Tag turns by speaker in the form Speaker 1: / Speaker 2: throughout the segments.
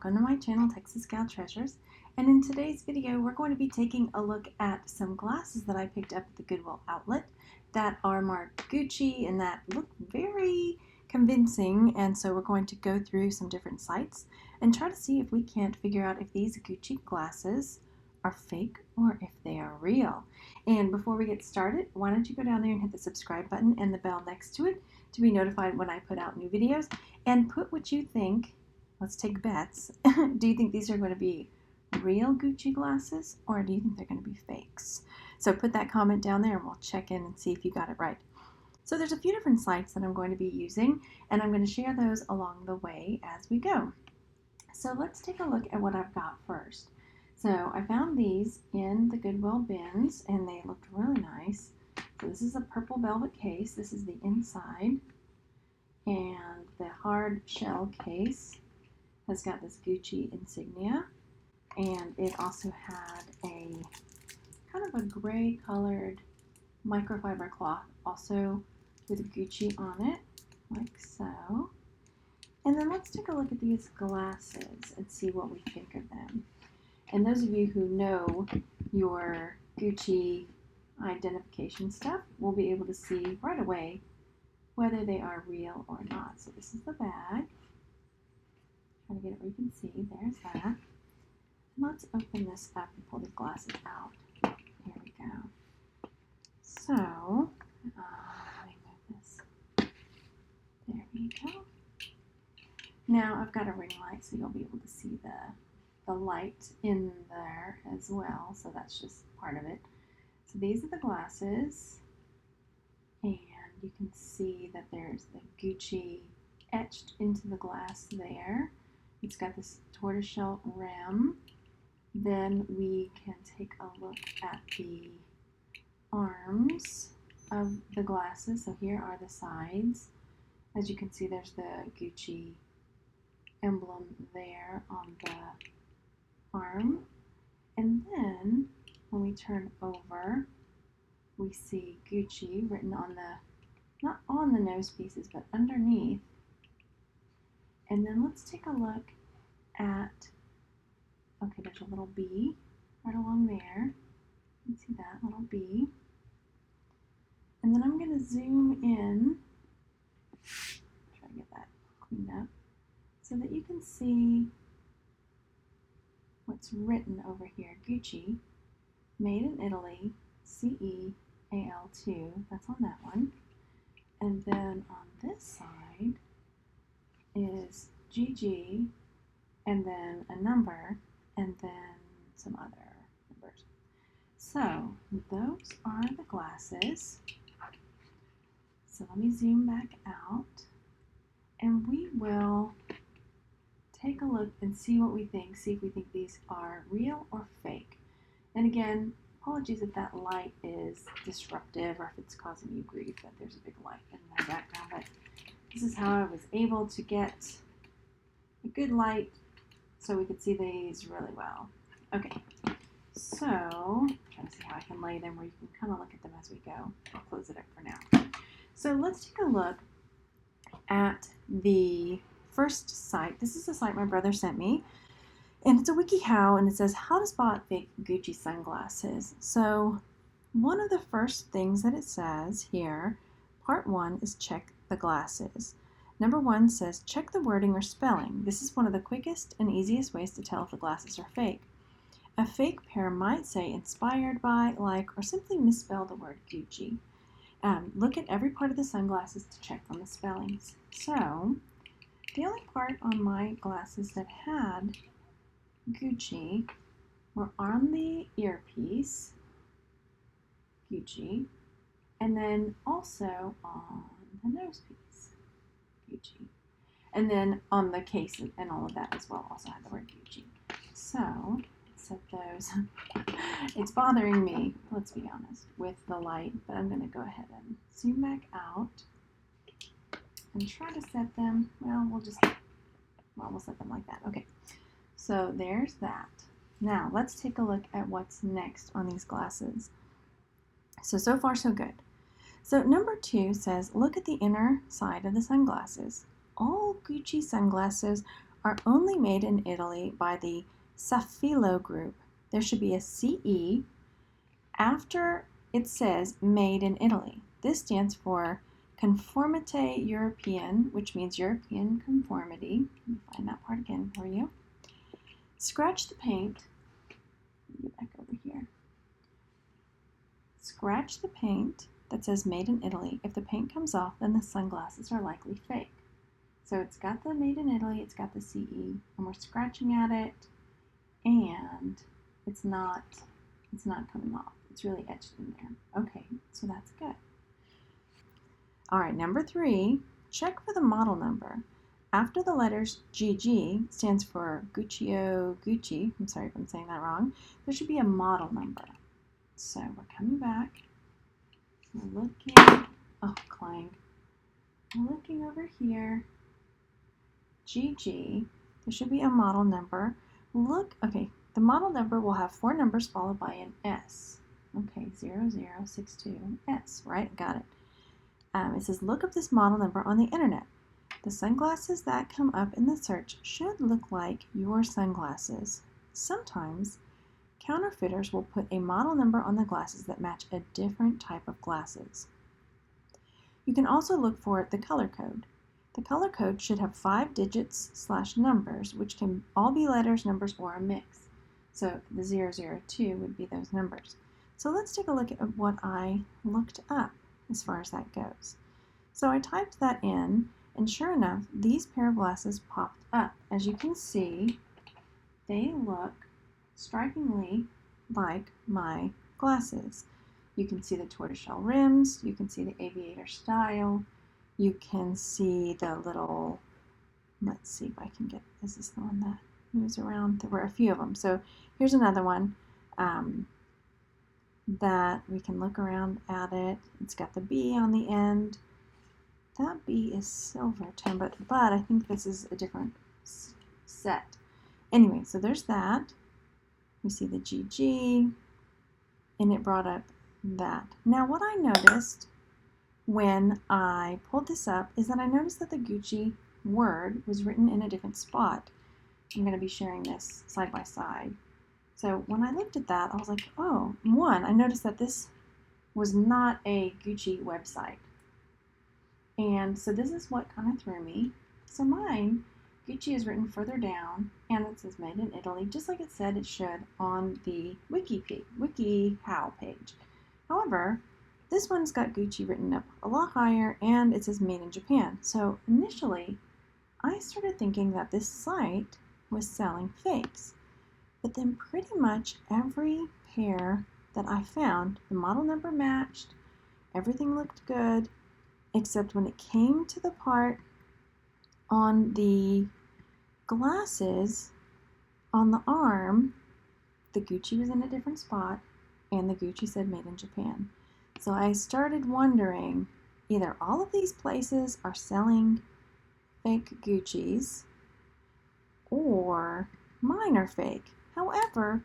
Speaker 1: Welcome to my channel, Texas Gal Treasures, and in today's video we're going to be taking a look at some glasses that I picked up at the Goodwill outlet that are marked Gucci and that look very convincing, and so we're going to go through some different sites and try to see if we can't figure out if these Gucci glasses are fake or if they are real. And before we get started, why don't you go down there and hit the subscribe button and the bell next to it to be notified when I put out new videos, and put what you think. Let's take bets. Do you think these are going to be real Gucci glasses or do you think they're going to be fakes? So put that comment down there and we'll check in and see if you got it right. So there's a few different sites that I'm going to be using, and I'm going to share those along the way as we go. So let's take a look at what I've got first. So I found these in the Goodwill bins and they looked really nice. So this is a purple velvet case. This is the inside, and the hard shell case has got this Gucci insignia, and it also had a kind of a gray colored microfiber cloth also with Gucci on it, like so. And then let's take a look at these glasses and see what we think of them. And those of you who know your Gucci identification stuff will be able to see right away whether they are real or not. So this is the bag. Try to get it where you can see. There's that. And let's open this up and pull these glasses out. Here we go. So, let me move this. There we go. Now I've got a ring light so you'll be able to see the light in there as well. So that's just part of it. So these are the glasses, and you can see that there's the Gucci etched into the glass there. It's got this tortoiseshell rim. Then we can take a look at the arms of the glasses. So here are the sides. As you can see, there's the Gucci emblem there on the arm. And then when we turn over, we see Gucci written on the, not on the nose pieces, but underneath. And then let's take a look at, okay, there's a little B right along there. You can see that little B. And then I'm going to zoom in, try to get that cleaned up, so that you can see what's written over here. Gucci, made in Italy, CE AL2, that's on that one. And then on this side is GG, and then a number, and then some other numbers. So those are the glasses. So let me zoom back out, and we will take a look and see what we think, see if we think these are real or fake. And again, apologies if that light is disruptive or if it's causing you grief that there's a big light in my background, but this is how I was able to get a good light so we could see these really well. Okay, so I'm trying to see how I can lay them where you can kind of look at them as we go. I'll close it up for now. So let's take a look at the first site. This is a site my brother sent me, and it's a WikiHow, and it says how to spot fake Gucci sunglasses. So one of the first things that it says here, part 1, is check the glasses. Number 1 says check the wording or spelling. This is one of the quickest and easiest ways to tell if the glasses are fake. A fake pair might say inspired by, like, or simply misspell the word Gucci. Look at every part of the sunglasses to check on the spellings. So the only part on my glasses that had Gucci were on the earpiece, Gucci, and then also on the nose piece, Gucci. And then on the case and all of that as well also had the word Gucci. So set those. It's bothering me, let's be honest, with the light, but I'm going to go ahead and zoom back out and try to set them, well, we'll set them like that. Okay, so there's that. Now let's take a look at what's next on these glasses. So far so good. So number 2 says, look at the inner side of the sunglasses. All Gucci sunglasses are only made in Italy by the Safilo Group. There should be a CE after it says made in Italy. This stands for Conformité European, which means European conformity. Let me find that part again for you. Scratch the paint. Get back over here. Scratch the paint that says made in Italy. If the paint comes off, then the sunglasses are likely fake. So it's got the made in Italy, it's got the CE, and we're scratching at it, and it's not coming off. It's really etched in there. Okay, so that's good. All right, number 3, check for the model number. After the letters GG, stands for Gucci, I'm sorry if I'm saying that wrong, there should be a model number. So we're coming back, we're looking, oh, clang. We're looking over here, GG, there should be a model number. Look, okay, the model number will have 4 numbers followed by an S. Okay, 0062S, right? Got it. It says, look up this model number on the internet. The sunglasses that come up in the search should look like your sunglasses. Sometimes, counterfeiters will put a model number on the glasses that match a different type of glasses. You can also look for the color code. The color code should have 5 digits / numbers, which can all be letters, numbers, or a mix. So the 002 would be those numbers. So let's take a look at what I looked up as far as that goes. So I typed that in, and sure enough, these pair of glasses popped up. As you can see, they look strikingly like my glasses. You can see the tortoiseshell rims, you can see the aviator style, you can see the little, let's see if I can get, is this the one that moves around? There were a few of them. So here's another one that we can look around at it. It's got the B on the end. That B is silver tone, but I think this is a different set. Anyway, so there's that. We see the GG, and it brought up that. Now, what I noticed when I pulled this up is that I noticed that the Gucci word was written in a different spot. I'm going to be sharing this side by side. So when I looked at that, I was like, oh, one, I noticed that this was not a Gucci website. And so this is what kind of threw me. So mine, Gucci is written further down, and it says made in Italy, just like it said it should on the WikiHow page. However, this one's got Gucci written up a lot higher, and it says made in Japan. So initially, I started thinking that this site was selling fakes. But then pretty much every pair that I found, the model number matched, everything looked good, except when it came to the part on the glasses on the arm, the Gucci was in a different spot, and the Gucci said made in Japan. So I started wondering, either all of these places are selling fake Guccis, or mine are fake. However,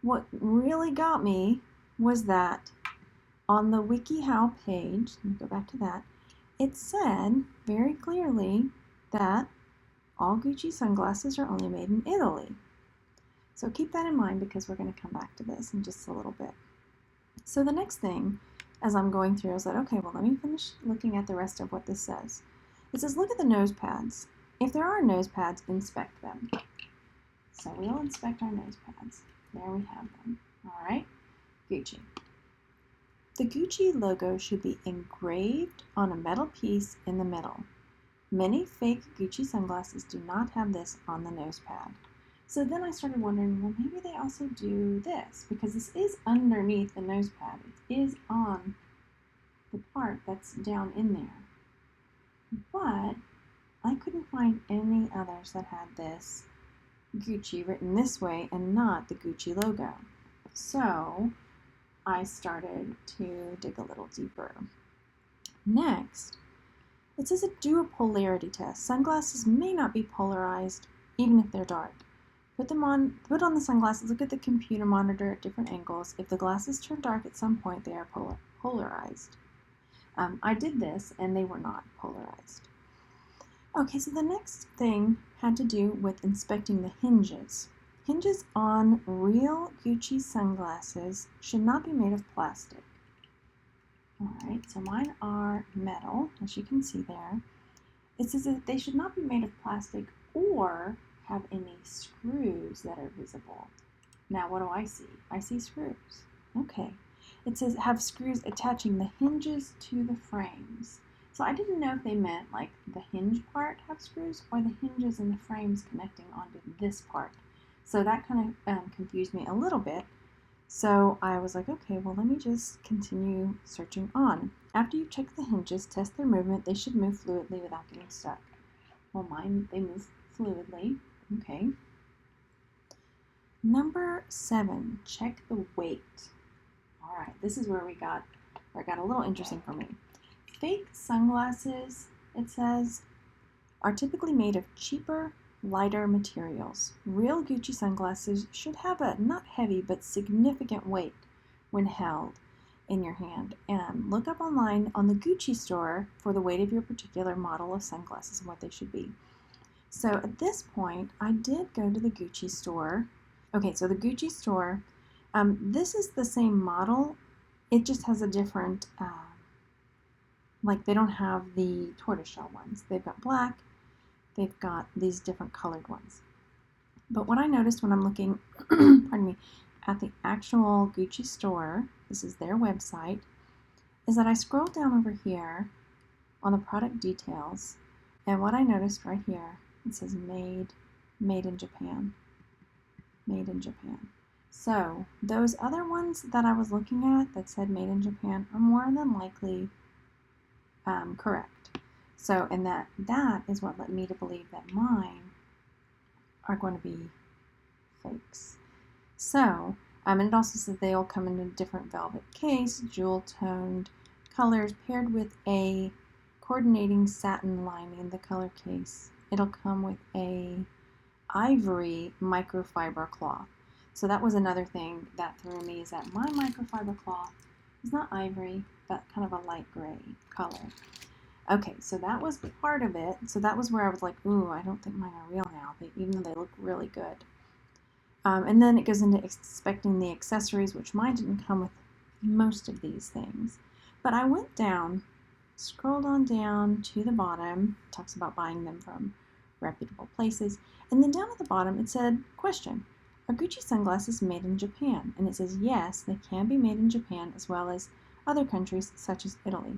Speaker 1: what really got me was that on the WikiHow page, let me go back to that, it said very clearly that all Gucci sunglasses are only made in Italy. So keep that in mind because we're going to come back to this in just a little bit. So the next thing, as I'm going through, I was like, okay, well, let me finish looking at the rest of what this says. It says, look at the nose pads. If there are nose pads, inspect them. So we'll inspect our nose pads. There we have them. All right, Gucci. The Gucci logo should be engraved on a metal piece in the middle. Many fake Gucci sunglasses do not have this on the nose pad. So then I started wondering, well, maybe they also do this, because this is underneath the nose pad. It is on the part that's down in there. But I couldn't find any others that had this Gucci written this way and not the Gucci logo. So I started to dig a little deeper. Next, it says do a polarity test. Sunglasses may not be polarized even if they're dark. Put on the sunglasses, look at the computer monitor at different angles. If the glasses turn dark at some point, they are polarized. I did this and they were not polarized. Okay, so the next thing had to do with inspecting the hinges. Hinges on real Gucci sunglasses should not be made of plastic. Alright, so mine are metal, as you can see there. It says that they should not be made of plastic or have any screws that are visible. Now, what do I see? I see screws. Okay. It says have screws attaching the hinges to the frames. So I didn't know if they meant like the hinge part have screws or the hinges and the frames connecting onto this part. So that kind of confused me a little bit. So I was like, okay, well, let me just continue searching on. After you check the hinges, test their movement. They should move fluidly without getting stuck. Well, mine, they move fluidly. Okay. Number 7, check the weight. All right, this is where it got a little interesting for me. Fake sunglasses, it says, are typically made of cheaper, lighter materials. Real Gucci sunglasses should have a not heavy but significant weight when held in your hand. And look up online on the Gucci store for the weight of your particular model of sunglasses and what they should be. So at this point, I did go to the Gucci store. Okay, so the Gucci store, this is the same model. It just has a different, like they don't have the tortoiseshell ones. They've got black. They've got these different colored ones. But what I noticed when I'm looking, pardon me, at the actual Gucci store, this is their website, is that I scroll down over here on the product details, and what I noticed right here, it says made in Japan. Made in Japan. So those other ones that I was looking at that said made in Japan are more than likely correct. So, and that is what led me to believe that mine are going to be fakes. So, and it also says they all come in a different velvet case, jewel-toned colors paired with a coordinating satin lining, the color case. It'll come with a ivory microfiber cloth. So that was another thing that threw me, is that my microfiber cloth is not ivory, but kind of a light gray color. Okay, so that was part of it. So that was where I was like, ooh, I don't think mine are real now, even though they look really good. And then it goes into expecting the accessories, which mine didn't come with most of these things. But I went down, scrolled on down to the bottom, talks about buying them from reputable places, and then down at the bottom it said, question, are Gucci sunglasses made in Japan? And it says, yes, they can be made in Japan as well as other countries such as Italy.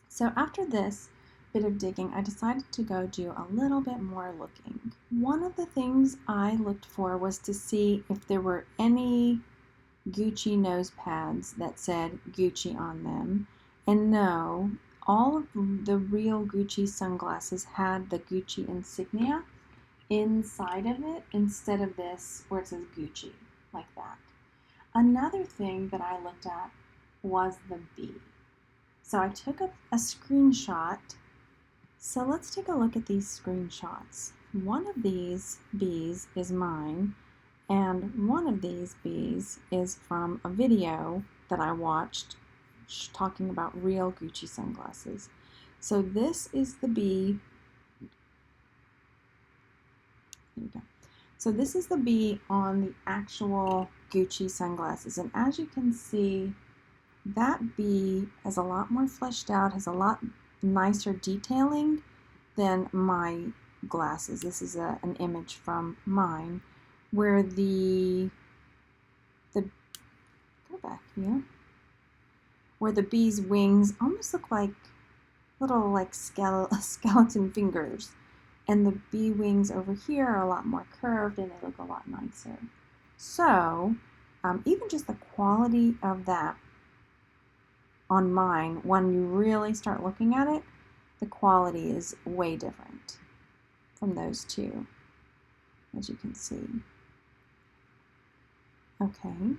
Speaker 1: So after this bit of digging, I decided to go do a little bit more looking. One of the things I looked for was to see if there were any Gucci nose pads that said Gucci on them. And no, all of the real Gucci sunglasses had the Gucci insignia inside of it instead of this where it says Gucci, like that. Another thing that I looked at was the B. So I took a screenshot. So let's take a look at these screenshots. One of these B's is mine, and one of these B's is from a video that I watched talking about real Gucci sunglasses. So this is the B. There we go. So this is the B on the actual Gucci sunglasses, and as you can see, that B is a lot more fleshed out, has a lot nicer detailing than my glasses. This is an image from mine where the go back here, where the bee's wings almost look like little like skeleton fingers, and the bee wings over here are a lot more curved and they look a lot nicer. So even just the quality of that on mine, when you really start looking at it, the quality is way different from those two, as you can see. Okay,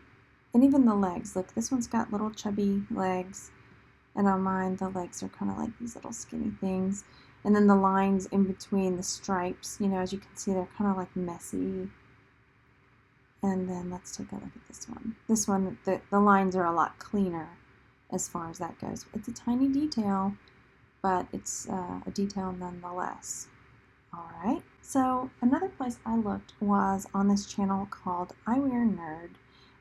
Speaker 1: and even the legs, look, this one's got little chubby legs, and on mine the legs are kind of like these little skinny things, and then the lines in between the stripes, you know, as you can see, they're kind of like messy. And then let's take a look at this one. This one, the lines are a lot cleaner as far as that goes. It's a tiny detail, but it's a detail nonetheless. Alright, so another place I looked was on this channel called Eyewear Nerd,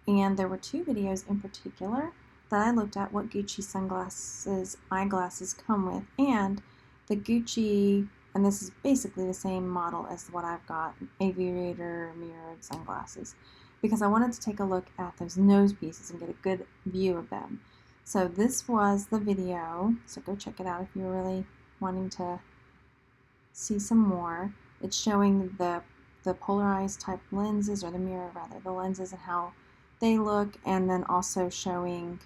Speaker 1: and there were two videos in particular that I looked at what Gucci sunglasses, eyeglasses come with, and the Gucci, and this is basically the same model as what I've got, aviator mirrored sunglasses, because I wanted to take a look at those nose pieces and get a good view of them. So this was the video, so go check it out if you're really wanting to see some more. It's showing the polarized type lenses, or the mirror rather, the lenses and how they look, and then also showing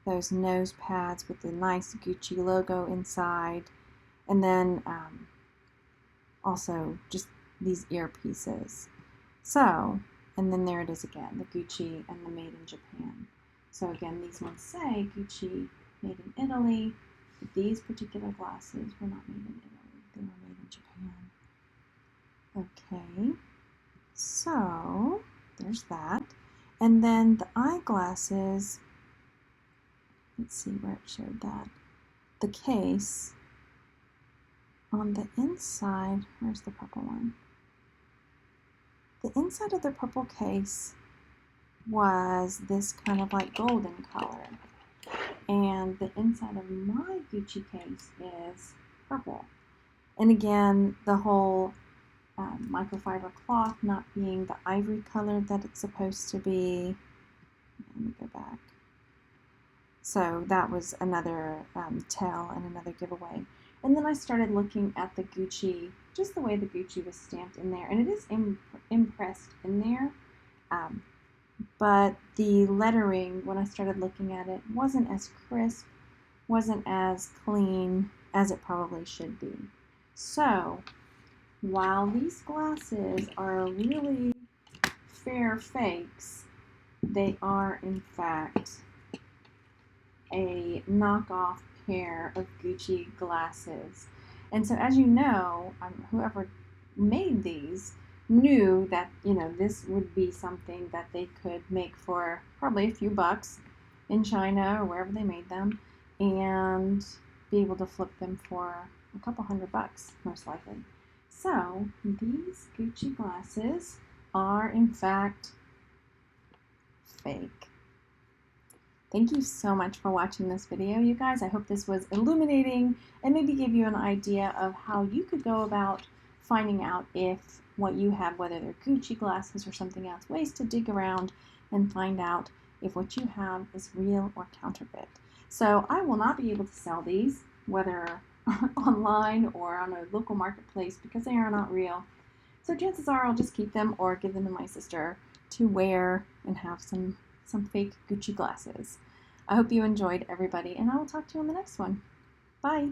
Speaker 1: those nose pads with the nice Gucci logo inside, and then also just these earpieces. So, and then there it is again, the Gucci and the Made in Japan. So again, these ones say Gucci Made in Italy, but these particular glasses were not made in Italy. They were made in Japan. Okay, so there's that. And then the eyeglasses, let's see where it showed that. The case, on the inside, where's the purple one? The inside of the purple case was this kind of like golden color. And the inside of my Gucci case is purple. And again, the whole microfiber cloth not being the ivory color that it's supposed to be. Let me go back. So that was another tell and another giveaway. And then I started looking at the Gucci, just the way the Gucci was stamped in there. And it is impressed in there. But the lettering, when I started looking at it, wasn't as crisp, wasn't as clean as it probably should be. So, while these glasses are really fair fakes, they are in fact a knockoff pair of Gucci glasses. And so, as you know, whoever made these knew that, you know, this would be something that they could make for probably a few bucks in China or wherever they made them, and be able to flip them for a couple $100 most likely. So these Gucci glasses are in fact fake. Thank you so much for watching this video, you guys. I hope this was illuminating and maybe give you an idea of how you could go about finding out if what you have, whether they're Gucci glasses or something else, ways to dig around and find out if what you have is real or counterfeit. So I will not be able to sell these, whether online or on a local marketplace, because they are not real. So chances are I'll just keep them or give them to my sister to wear and have some fake Gucci glasses. I hope you enjoyed, everybody, and I will talk to you on the next one. Bye!